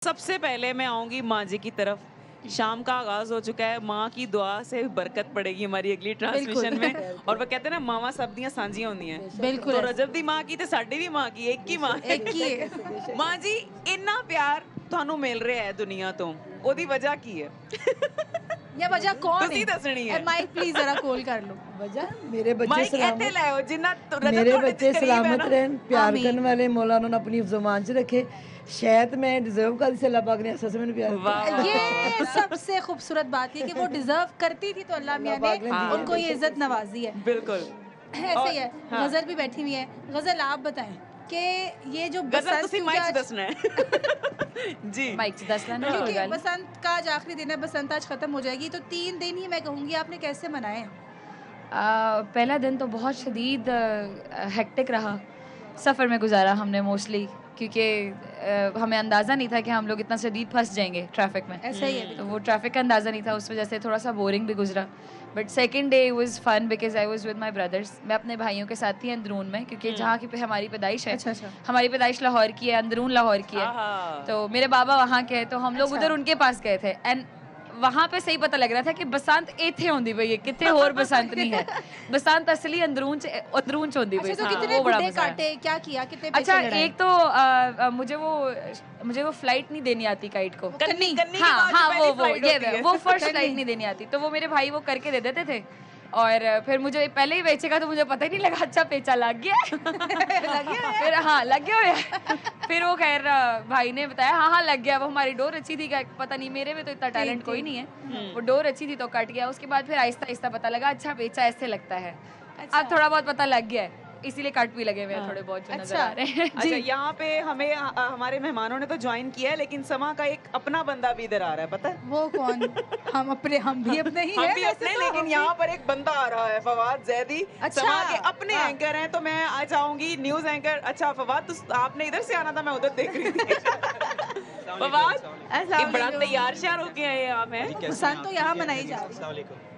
सबसे पहले मैं आऊंगी माँ जी की तरफ। शाम का आगाज हो चुका है, माँ की दुआ से बरकत पड़ेगी हमारी अगली ट्रांसमिशन में। और वो कहते हैं ना, मावा सबदियां सांझियां होंदी हैं। बिल्कुल तो ऐसे। रजब दी माँ की ते साडी भी माँ की एक ही माँ है। एक ही है। माँ जी, इन्ना प्यार ਤੁਹਾਨੂੰ मिल रहा है दुनिया तो ओदी वजह की है? ये वजह कौन ਤੁਸੀਂ ਦੱਸਣੀ है? है। माइक प्लीज जरा खोल कर लो। वजह मेरे बच्चे माइक ਇੱਥੇ सलामत ਲੈ ਆਓ, ਜਿੰਨਾ ਰਜਬ मेरे ਤੁਹਾਡੇ बच्चे ਤੇ करीब है सलामत ना। रहन, प्यार आमीन। करने वाले मौला उन्होंने अपनी जुबान से रखे। शायद मैं डिजर्व कर से अल्लाह पाक ने ऐसा से मैंने प्यार किया। वाह, वाह, ये वाह। सबसे खूबसूरत बात है कि वो डिजर्व करती थी तो अल्लाह मियां ने पाक ने दी है। उनको ये इज्जत नवाजी है। बिल्कुल। ऐसे ही है। हाँ। गजल भी बैठी हुई है। गजल आप बताएं कि ये जो गजल बसंत ਤੁਸੀਂ क्योंकि ਮਾਈਕ 'ਚ आज- ਦੱਸना है। जी। माइक से दस लाना कोई क्योंकि गल नहीं। बसंत का आज आखिरी दिन है, बसंत आज खत्म हो जाएगी, तो 3 दिन ही मैं कहूँगी आपने कैसे मनाए? पहला दिन तो बहुत शदीद हेक्टिक रहा। सफ़र में गुजारा हमने मोस्टली, क्योंकि हमें अंदाज़ा नहीं था कि हम लोग इतना शदीद फंस जाएंगे ट्रैफिक में। ऐसा ही है। तो वो ट्रैफिक का अंदाज़ा नहीं था, उस वजह से थोड़ा सा बोरिंग भी गुजरा। But second day was fun because I was with my brothers. मैं अपने भाइयों के साथ थी अंदरून में, क्योंकि जहाँ की पे हमारी पैदाइश है। अच्छा, अच्छा। हमारी पैदाइश लाहौर की है, अंदरून लाहौर की है। आहा। तो मेरे बाबा वहाँ के हैं, तो हम लोग अच्छा। उधर उनके पास गए थे। एंड वहाँ पे सही पता लग रहा था कि बसंत इत्थे होंदी पई है, कितने होर बसंत नहीं है। बसंत असली अंदरून च होंदी पई। अच्छा, तो हाँ, कितने वो बड़ा गुड्डे मजा आया। काटे, क्या किया, कितने अच्छा, पैसे लड़ाए? एक तो मुझे वो फ्लाइट नहीं देनी आती काइट को। कन्नी कन्नी की हाँ बात हाँ, पहली वो फ्लाइट ये होती है। वो फर्स्ट कन्नी। फ्लाइट नहीं देनी आती, तो वो मेरे भाई वो करके दे देते थे। और फिर मुझे पहले ही बेचेगा तो मुझे पता ही नहीं लगा, अच्छा पेचा लग गया। लग गया है? फिर हाँ, लग गया है। फिर वो खैर भाई ने बताया हाँ हाँ लग गया। वो हमारी डोर अच्छी थी, क्या पता नहीं, मेरे में तो इतना टैलेंट कोई नहीं है। वो डोर अच्छी थी तो कट गया। उसके बाद फिर आहिस्ता आहिस्ता पता लगा, अच्छा पेचा ऐसे लगता है। अब थोड़ा बहुत पता लग गया है, इसीलिए कट भी लगे हुए हैं थोड़े बहुत जो नजर अच्छा। आ रहे हैं। अच्छा, यहाँ पे हमें हमारे मेहमानों ने तो ज्वाइन किया है, लेकिन समा का एक अपना बंदा भी इधर आ रहा है, पता है? वो कौन? हम भी अपने ही हम हैं भी वैसे अपने, तो, लेकिन हम यहाँ पर एक बंदा आ रहा है, फवाद जैदी। अच्छा। समा के अपने हाँ। एंकर हैं, तो मैं आ जाऊंगी न्यूज एंकर। अच्छा फवाद, तो आपने इधर से आना था, मैं उधर देख रही थी। फवाद, ये बड़ा तैयार श्यार होके आए हैं आप, हैं? बसंत तो यहाँ मनाई जा रही है।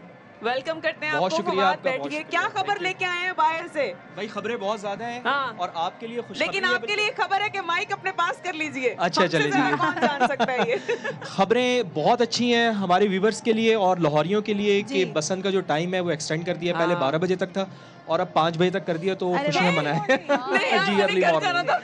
वेलकम करते हैं बहुत आपको। शुक्रिया फवाद आपका, बहुत बैठिए। शुक्रिया, क्या खबर thank you। लेके आए हैं बाहर से? भाई खबरें बहुत ज्यादा हैं। हाँ। और आपके लिए खुश लेकिन आपके लिए खबर है कि माइक अपने पास कर लीजिए। अच्छा, हमसे चले ज्यादा जी। कौन जान सकता है ये? खबरें बहुत अच्छी हैं हमारे व्यूवर्स के लिए और लाहौरियों के लिए कि जी। बसंत का जो टाइम है वो एक्सटेंड कर दिया। पहले हाँ। 12 बजे तक था और अब 5 बजे तक कर दिया, तो अरे खुशियां वाह। मनाएं। नहीं यार, जी, मैंने अर्ली घर जाना मॉर्निंग। था।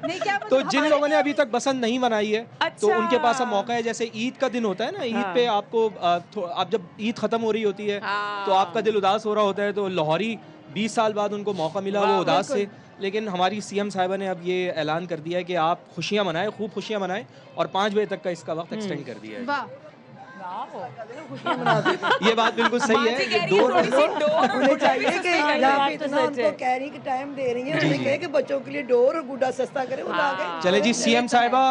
नहीं, क्या तो जिन लोगों ने अभी तक बसंत नहीं मनाई है, तो अच्छा। उनके पास अब मौका है। जैसे ईद का दिन होता है ना, ईद हाँ। पे आपको आप जब ईद खत्म हो रही होती है हाँ। तो आपका दिल उदास हो रहा होता है, तो लाहौरी 20 साल बाद उनको मौका मिला वाह, वो उदास से। बिल्कुल। लेकिन हमारी सीएम साहिबा ने अब ये ऐलान कर दिया है कि आप खुशियां मनाएं, खूब खुशियां मनाएं, और 5 बजे तक का इसका वक्त एक्सटेंड कर दिया है। वाह। ये बात बिल्कुल सही माँ है जी कि कह रही है, डोर थोड़ी सी डोर और उन्हें गुड्डा भी चाहिए कि सस्ते कर जहाँ दें। पे इतना उनको कैरी का टाइम दे रही है, उन्हें कहे कि बच्चों के लिए डोर और गुड्डा सस्ता करे, वो ला के चले जी, सीएम साहिबा,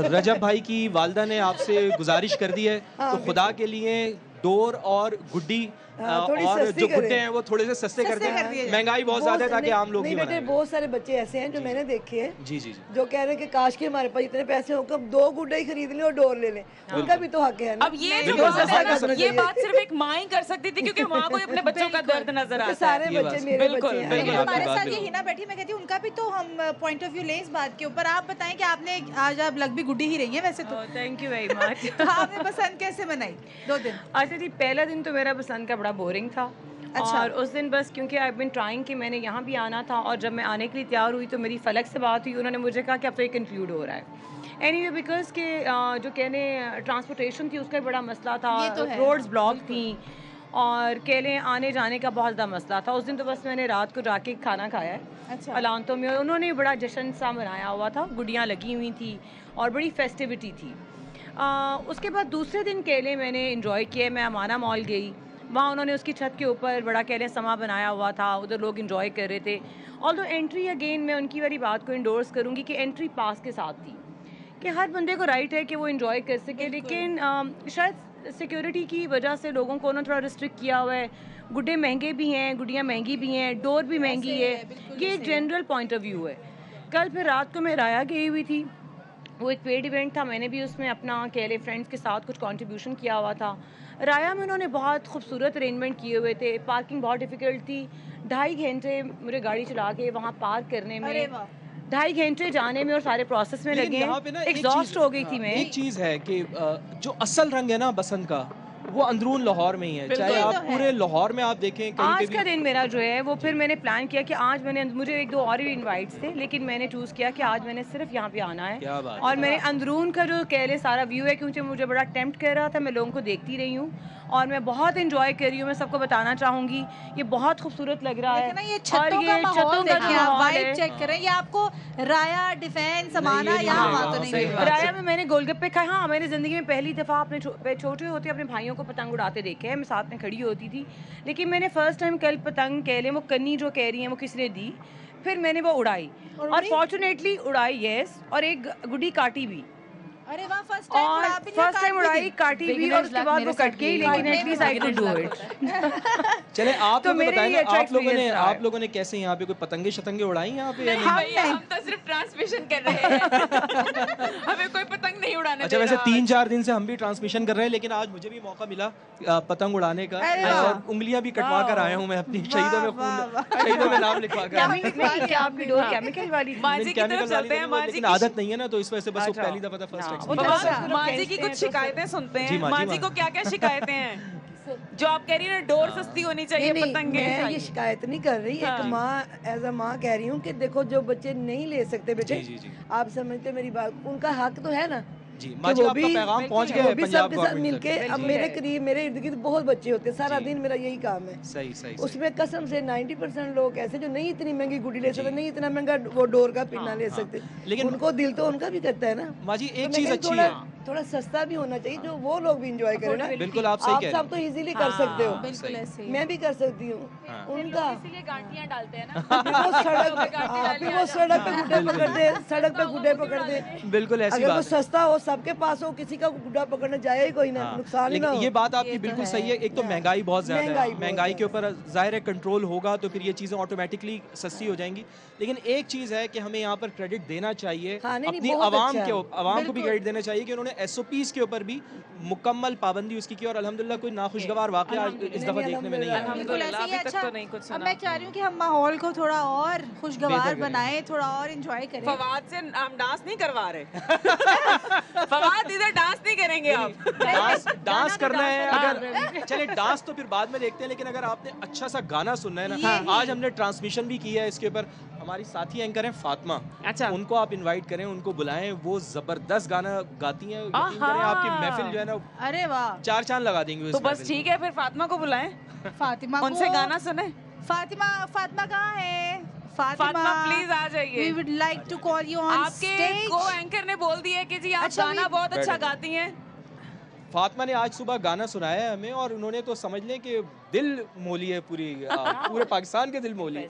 रजब भाई की वालदा ने आपसे गुजारिश कर दी है, तो खुदा के लिए डोर और गुड्डी थोड़ी और सस्ती जो करें। गुड्डे हैं वो थोड़े से सस्ते कर सस्ते कर दिए दें। जाएं। महंगाई बहुत ज्यादा है ताकि आम लोग भी नहीं बेटे, बनाएं। बहुत सारे बच्चे ऐसे हैं जो मैंने देखे हैं जी जी जी। जो कह रहे हैं कि काश कि हमारे पास इतने पैसे हो कि हम 2 गुड्डे ही खरीद लें और डोर ले लें। उनका भी तो हक है ना। अब ये जो बिल्कुल बात सस्ता है ना, कर ये चाहिए। बात सिर्फ एक माँ ही कर सकती थी, क्योंकि माँ को अपने बच्चों का दर्द नजर कि आता है। सारे ये बच्चे बात- मेरे बिल्कुल, बच्चे हैं। बिल्कुल। लेकिन आपकी हमारे बात साथ ये बिल्कुल। हिना बैठी, मैं कहती हूँ उनका भी तो हम पॉइंट ऑफ व्यू लें इस बात के ऊपर। आप बताएं कि आपने आज आप लग भी गुड्डी ही रही हैं वैसे तो। Thank you very much. तो आपने बसंत कैसे मनाई 2 दिन? अच्छा जी, पहला दिन तो मेरा बसंत का बड़ा बोरिंग था। अच्छा। और उस दिन बस क्योंकि आई बिन ट्राइंग कि मैंने यहाँ भी आना था, और जब मैं आने के लिए तैयार हुई तो मेरी फलक से बात हुई। उन्होंने मुझे कहा कि अब तो ये कंक्लूड हो रहा है। एनीवे बिकॉज के जो कहने ट्रांसपोर्टेशन थी उसका बड़ा मसला था, ये तो है। रोड्स ब्लॉक थी और कहले आने जाने का बहुत ज़्यादा मसला था। उस दिन तो बस मैंने रात को जाके खाना खाया है अच्छा। अलांतो में। उन्होंने बड़ा जश्न सा मनाया हुआ था, गुड़ियाँ लगी हुई थी और बड़ी फेस्टिविटी थी। उसके बाद दूसरे दिन केले मैंने इन्जॉय किए। मैं अमाना मॉल गई, वहाँ उन्होंने उसकी छत के ऊपर बड़ा कहले समा बनाया हुआ था, उधर लोग इन्जॉय कर रहे थे। ऑल्दो एंट्री अगेन मैं उनकी वाली बात को इंडोर्स करूँगी कि एंट्री पास के साथ थी, कि हर बंदे को राइट है कि वो इन्जॉय कर सके, लेकिन शायद सिक्योरिटी की वजह से लोगों को उन्होंने थोड़ा रिस्ट्रिक्ट किया हुआ है। गुड्डे महंगे भी हैं, गुड़ियाँ महंगी भी हैं, डोर भी महंगी है। ये एक जनरल पॉइंट ऑफ व्यू है। कल फिर रात को मैं राया गई हुई थी, वो एक पेड इवेंट था, मैंने भी उसमें अपना कहले फ्रेंड्स के साथ कुछ कंट्रीब्यूशन किया हुआ था। राया में उन्होंने बहुत खूबसूरत अरेंजमेंट किए हुए थे। पार्किंग बहुत डिफ़िकल्ट थी, 2.5 घंटे मुझे गाड़ी चला के वहाँ पार्क करने अरे में। वाह। 2.5 घंटे जाने में और सारे प्रोसेस में लेकिन लगे यहाँ पे ना एक एग्जॉस्ट चीज़- हो गई थी हाँ, मैं। एक चीज है कि जो असल रंग है ना बसंत का, वो अंदरून लाहौर में ही है। चाहे आप पूरे लाहौर में आप देखें कहीं पे आज का भी। दिन मेरा जो है वो फिर मैंने प्लान किया कि आज मैंने, मुझे 1-2 और भी इनवाइट्स थे, लेकिन मैंने चूज़ किया कि आज मैंने सिर्फ यहाँ पे आना है। क्या बात और मैंने अंदरून का जो कह ले सारा व्यू है, क्योंकि मुझे बड़ा टेम्प्ट कर रहा था, मैं लोगों को देखती रही हूँ और मैं बहुत इंजॉय कर रही हूँ। मैं सबको बताना चाहूँगी ये बहुत खूबसूरत लग रहा है। लेकिन ना ये और छतों का माहौल छतों का देखिए, जो आप माहौल वाइब है, चेक करें। ये आपको राया, डिफेंस, समाना नहीं यहाँ मिलेगा, वहाँ तो नहीं सही मिलेगा। बात है। राया में मैंने गोलगप्पे खाए। हाँ, मैंने ज़िंदगी में पहली दफ़ा अपने छोटे होते अपने भाइयों को पतंग उड़ाते देखे हैं। मैं साथ में खड़ी होती थी, लेकिन मैंने फर्स्ट टाइम कल पतंग कह लें, वो कन्नी जो कह रही हैं वो किसी ने दी, फिर मैंने वो उड़ाई और फॉर्चुनेटली उड़ाई, यस, और एक गुड्डी काटी भी। अरे वाह, फर्स्ट टाइम और उड़ा भी लिया, फर्स्ट टाइम काट भी उड़ाई, दी। काटी भी, और Beginner's उसके luck बाद मेरे वो साथ कट गई, भी लेकिन है। At least I could do it. चले आप तो लोग मेरे बताएं लिए ना, अच्छा experience रहा है। आप लोगों ने कैसे यहाँ पे कोई पतंगे शतंगे उड़ाई यहाँ पे या नहीं नहीं? भैया, हम तो सिर्फ ट्रांसमिशन कर रहे हैं। हमें कोई पतंग नहीं उड़ाने अच्छा, दे वैसे रहा। 3-4 दिन से हम भी ट्रांसमिशन कर रहे हैं, लेकिन आज मुझे भी मौका मिला पतंग उड़ाने का, अरे वाह। और उंगलियां भी कटवा कर आया हूँ मैं अपनी। शहीदों में खून, शहीदों में नाम लिखवा कर आया हूँ। नहीं, क्या आपकी डोर केमिकल वाली थी? माँ जी नहीं, की तरफ chemical वाली चलते तो हैं। नहीं, माँ जी लेकिन की आदत नहीं है ना, तो इस वजह से बस वो अच्छा। पहली दफा था, फर्स्ट हाँ, एक्सपीरियंस। वो तो बाबा, बस माँ जी की खींचते कुछ हैं तो शिकायतें सुनते जी हैं। माँ, माँ जी जी माँ। को क्या क्या शिकायतें हैं जो आप कह रही हैं डोर सस्ती होनी चाहिए, नहीं, पतंगे मैं ये शिकायत नहीं कर रही। हाँ। एक माँ, एज अ माँ कह रही हूँ कि देखो, जो बच्चे नहीं ले सकते बेटे, जी, जी। आप समझते मेरी बात, उनका हक तो है ना जी कि माँ जी, वो आपका भी- पैगाम पहुँच वो गया भी पंजाब सबके साथ गवर्नमेंट तक। मिलके। अब मेरे करीब, मेरे इर्द गिर्द बहुत बच्चे होते हैं, सारा जी। दिन मेरा यही काम है। सही सही। उसमें कसम से 90% लोग ऐसे जो नहीं इतनी महंगी गुड़ी ले सकते, नहीं इतना महंगा वो डोर का पिन्ना ले सकते, लेकिन- उनको दिल तो उनका भी करता है ना। माँ जी, तो एक मैं चीज कहीं अच्छी थोड़ा- है। थोड़ा सस्ता भी होना चाहिए, जो वो लोग भी इंजॉय करें ना। बिल्कुल आप सही कह रहे सब तो इजीली कर सकते हो, बिल्कुल ऐसे ही। मैं भी कर सकती हूँ। उनका इसीलिए गांठियां डालते हैं ना। फिर वो सड़क फिर वो सड़क पे गुड्डे पकड़ते, सड़क पे गुड्डे पकड़ते। हैं। बिल्कुल ऐसी अगर वो बात है। सस्ता हो, सबके पास हो, किसी का गुड्डा पकड़ने जाए ही कोई ना, हाँ, नुकसान ही लेकिन ना हो। ये बात आपकी बिल्कुल सही है। एक तो महंगाई बहुत ज्यादा महंगाई है, बहुत महंगाई के ऊपर जाहिर है कंट्रोल होगा तो फिर ये चीजें ऑटोमेटिकली सस्ती हो जाएंगी। लेकिन एक चीज है कि हमें यहाँ पर क्रेडिट देना चाहिए हाँ, नहीं, अपनी बहुत आवाम अच्छा के है। आवाम को भी क्रेडिट देना चाहिए कि उन्होंने SOPs के ऊपर भी मुकम्मल पाबंदी उसकी की, और अल्हम्दुलिल्लाह कोई नाखुशगवार वाकया इस दफा देखने में नहीं आया। बिल्कुल ऐसे ही। अभी तक अच्छा, तो नहीं कुछ अब सुना। मैं चाह रही हूँ कि हम माहौल को थोड़ा और खुशगवार बेहतर करें। बनाएं, थोड़ा और एंजॉय करें। फवाद से हम डांस नहीं करवा रहे। फवाद इधर डांस नहीं करेंगे आप। डांस करना है अगर, चले डांस तो फिर बाद में देखते हैं, लेकिन अगर आपने अच्छा सा गाना सुनना है ना, आज हमने ट्रांसमिशन भी किया है इसके ऊपर। हमारी साथी एंकर हैं फातिमा, अच्छा। उनको आप इनवाइट करें, उनको बुलाएं, वो जबरदस्त गाना गाती हैं। यकीन करें आपकी महफिल जो है ना अरे वाह, 4 चांद लगा देंगे तो इस बस महफिल ठीक है, फिर फातिमा को बुलाएं, फातिमा उनसे को- गाना सुने। फातिमा, फातिमा कहाँ है? फातिमा प्लीज आ जाइए। We would like to call you on आपके stage. को एंकर ने बोल दिया है कि जी आप अच्छा, गाना we- बहुत अच्छा बैठो। गाती हैं। फातिमा ने आज सुबह गाना सुनाया है हमें, और उन्होंने तो समझ लें कि दिल मोली है पूरे पाकिस्तान के दिल मोली है।